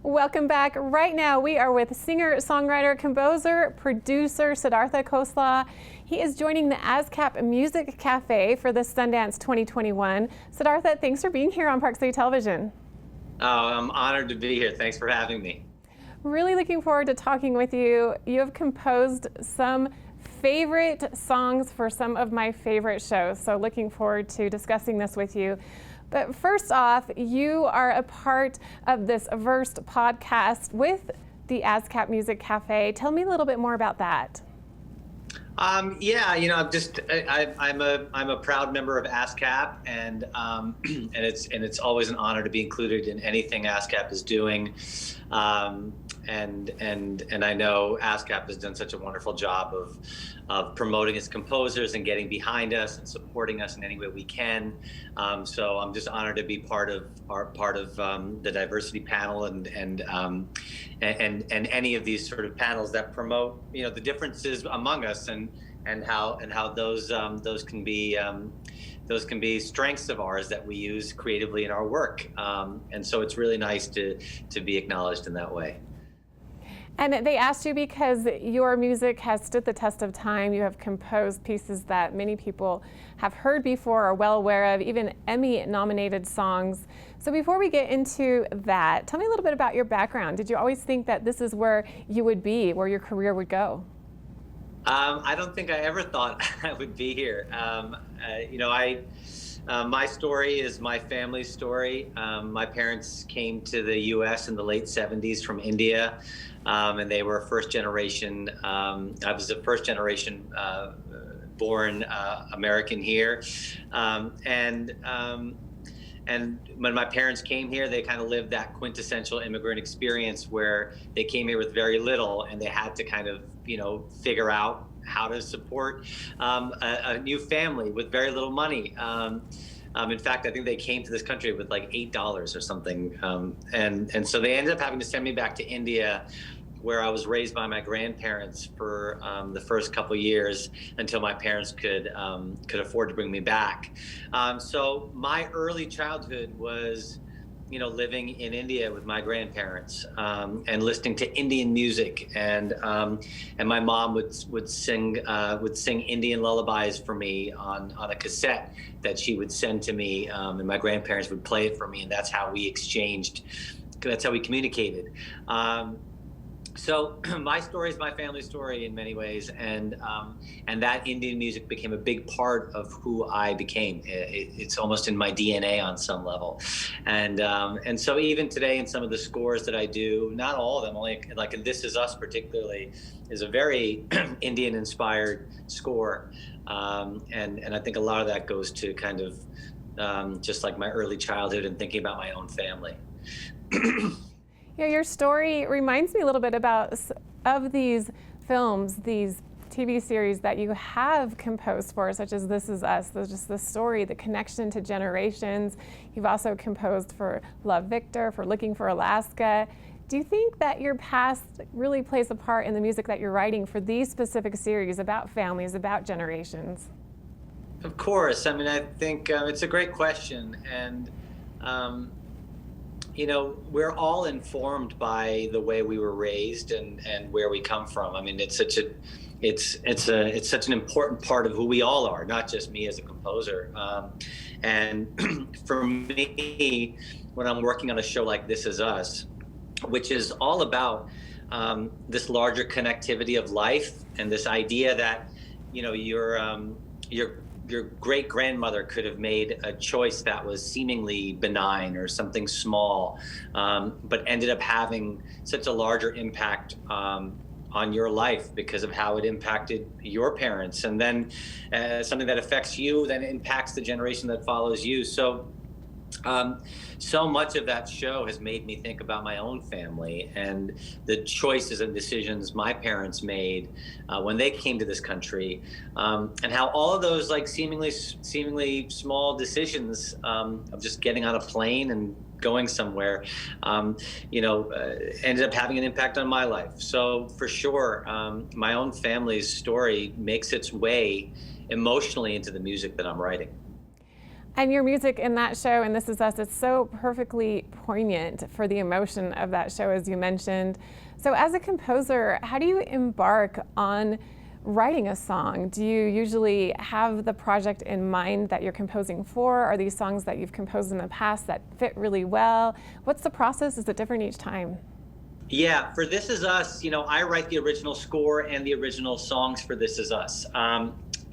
Welcome back. Right now we are with singer, songwriter, composer, producer Siddhartha Khosla. He is joining the ASCAP Music Café for the Sundance 2021. Siddhartha, thanks for being here on Park City Television. Oh, I'm honored to be here. Thanks for having me. Really looking forward to talking with you. You have composed some favorite songs for some of my favorite shows, so looking forward to discussing this with you. But first off, you are a part of this Versed podcast with the ASCAP Music Café. Tell me a little bit more about that. Yeah, you know, I'm a proud member of ASCAP, and it's always an honor to be included in anything ASCAP is doing. And I know ASCAP has done such a wonderful job of promoting its composers and getting behind us and supporting us in any way we can. So I'm just honored to be part of the diversity panel and any of these sort of panels that promote, you know, the differences among us and how those can be strengths of ours that we use creatively in our work. And so it's really nice to be acknowledged in that way. And they asked you because your music has stood the test of time. You have composed pieces that many people have heard before, are well aware of, even Emmy-nominated songs. So before we get into that, tell me a little bit about your background. Did you always think that this is where you would be, where your career would go? I don't think I ever thought I would be here. You know, my story is my family's story. My parents came to the U.S. in the late 70s from India, and they were first generation. I was a first generation born American here, and when my parents came here, they kind of lived that quintessential immigrant experience where they came here with very little and they had to kind of, you know, figure out how to support a new family with very little money. In fact, I think they came to this country with like $8 or something. And so they ended up having to send me back to India, where I was raised by my grandparents for the first couple of years until my parents could afford to bring me back. So my early childhood was, you know, living in India with my grandparents and listening to Indian music, and my mom would sing Indian lullabies for me on a cassette that she would send to me, and my grandparents would play it for me, and that's how we exchanged. That's how we communicated. So my story is my family's story in many ways, and that Indian music became a big part of who I became. It's almost in my DNA on some level, and so even today in some of the scores that I do, not all of them, only like in This Is Us particularly, is a very Indian-inspired score, and I think a lot of that goes to kind of just like my early childhood and thinking about my own family. Yeah, your story reminds me a little bit of these films, these TV series that you have composed for, such as This Is Us. There's just the story, the connection to generations. You've also composed for Love Victor, for Looking for Alaska. Do you think that your past really plays a part in the music that you're writing for these specific series about families, about generations? Of course. I mean, I think it's a great question, and you know, we're all informed by the way we were raised and where we come from. I mean, it's such an important part of who we all are, not just me as a composer. And for me, when I'm working on a show like This Is Us, which is all about this larger connectivity of life and this idea that, you know, your great-grandmother could have made a choice that was seemingly benign or something small, but ended up having such a larger impact on your life because of how it impacted your parents. And then something that affects you then impacts the generation that follows you. So much of that show has made me think about my own family and the choices and decisions my parents made when they came to this country, and how all of those like seemingly small decisions of just getting on a plane and going somewhere, ended up having an impact on my life. So for sure, my own family's story makes its way emotionally into the music that I'm writing. And your music in that show, and This Is Us, it's so perfectly poignant for the emotion of that show, as you mentioned. So as a composer, how do you embark on writing a song? Do you usually have the project in mind that you're composing for? Are these songs that you've composed in the past that fit really well? What's the process? Is it different each time? Yeah, for This Is Us, I write the original score and the original songs for This Is Us.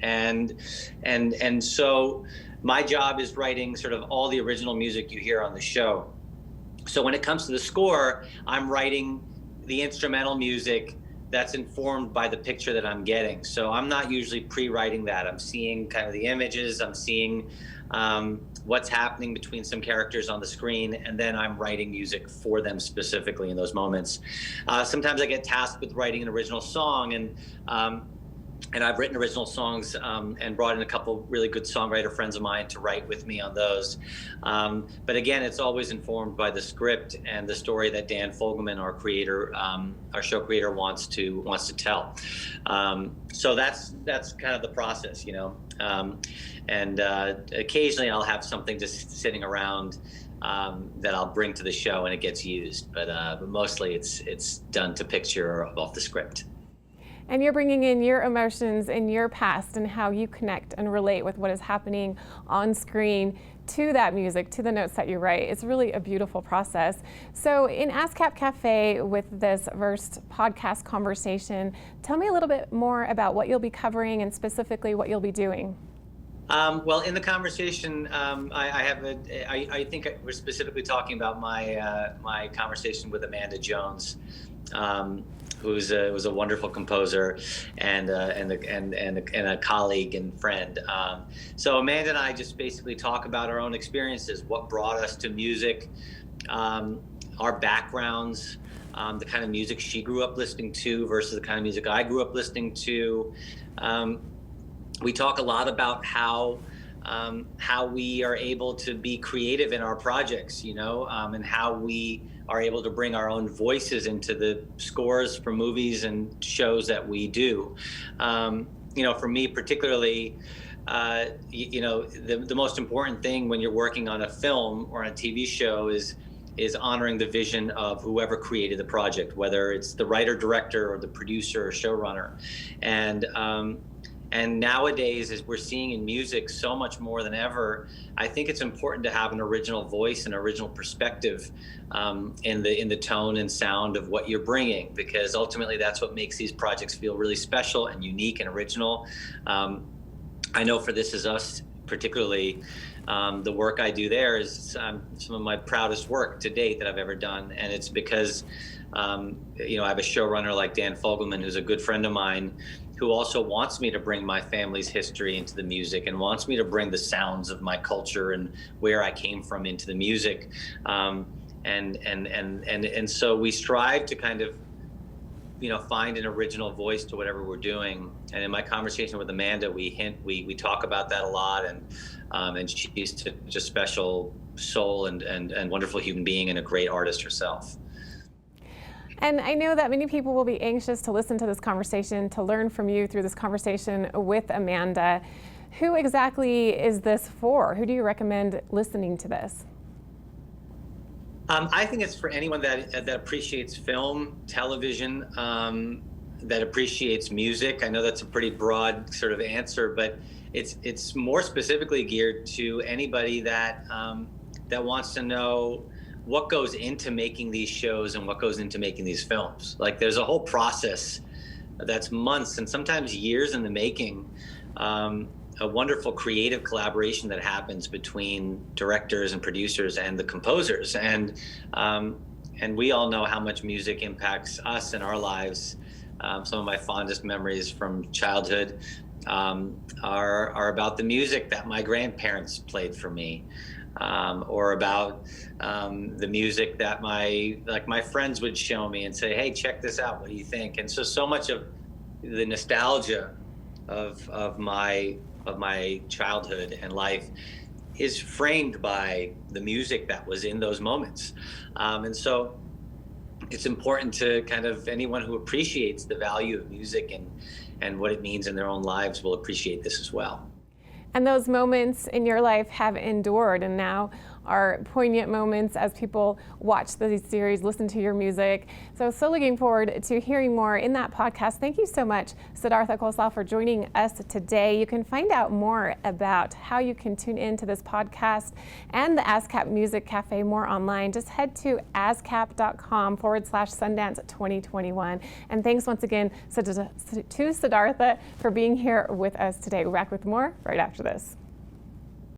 And so my job is writing sort of all the original music you hear on the show. So when it comes to the score, I'm writing the instrumental music that's informed by the picture that I'm getting. So I'm not usually pre-writing that. I'm seeing kind of the images, I'm seeing what's happening between some characters on the screen, and then I'm writing music for them specifically in those moments. Sometimes I get tasked with writing an original song, and I've written original songs and brought in a couple really good songwriter friends of mine to write with me on those. But again, it's always informed by the script and the story that Dan Fogelman, our creator, our show creator, wants to tell. So that's kind of the process, And occasionally I'll have something just sitting around that I'll bring to the show and it gets used. But mostly it's done to picture or off the script. And you're bringing in your emotions and your past and how you connect and relate with what is happening on screen to that music, to the notes that you write. It's really a beautiful process. So in ASCAP Cafe, with this first podcast conversation, tell me a little bit more about what you'll be covering and specifically what you'll be doing. Well, in the conversation, I think we're specifically talking about my conversation with Amanda Jones, who's a wonderful composer and a colleague and friend. So Amanda and I just basically talk about our own experiences, what brought us to music, our backgrounds, the kind of music she grew up listening to versus the kind of music I grew up listening to. We talk a lot about how we are able to be creative in our projects, and how we are able to bring our own voices into the scores for movies and shows that we do. For me particularly, the most important thing when you're working on a film or on a TV show is honoring the vision of whoever created the project, whether it's the writer, director, or the producer or showrunner. And nowadays, as we're seeing in music so much more than ever, I think it's important to have an original voice and original perspective in the tone and sound of what you're bringing, because ultimately that's what makes these projects feel really special and unique and original. I know for This Is Us particularly, the work I do there is some of my proudest work to date that I've ever done, and it's because I have a showrunner like Dan Fogelman, who's a good friend of mine, who also wants me to bring my family's history into the music and wants me to bring the sounds of my culture and where I came from into the music. And so we strive to kind of, find an original voice to whatever we're doing. And in my conversation with Amanda, we talk about that a lot. And she's just a special soul and wonderful human being and a great artist herself. And I know that many people will be anxious to listen to this conversation, to learn from you through this conversation with Amanda. Who exactly is this for? Who do you recommend listening to this? I think it's for anyone that appreciates film, television, that appreciates music. I know that's a pretty broad sort of answer, but it's more specifically geared to anybody that wants to know what goes into making these shows and what goes into making these films. Like, there's a whole process that's months and sometimes years in the making, a wonderful creative collaboration that happens between directors and producers and the composers. And we all know how much music impacts us in our lives. Some of my fondest memories from childhood are about the music that my grandparents played for me. Or about the music that my friends would show me and say, "Hey, check this out. What do you think?" And so much of the nostalgia of my childhood and life is framed by the music that was in those moments. And so it's important to kind of, anyone who appreciates the value of music and what it means in their own lives will appreciate this as well. And those moments in your life have endured and now are poignant moments as people watch the series, listen to your music. So looking forward to hearing more in that podcast. Thank you so much, Siddhartha Khosla, for joining us today. You can find out more about how you can tune into this podcast and the ASCAP Music Cafe more online. Just head to ascap.com/Sundance 2021. And thanks once again to Siddhartha for being here with us today. We're back with more right after this.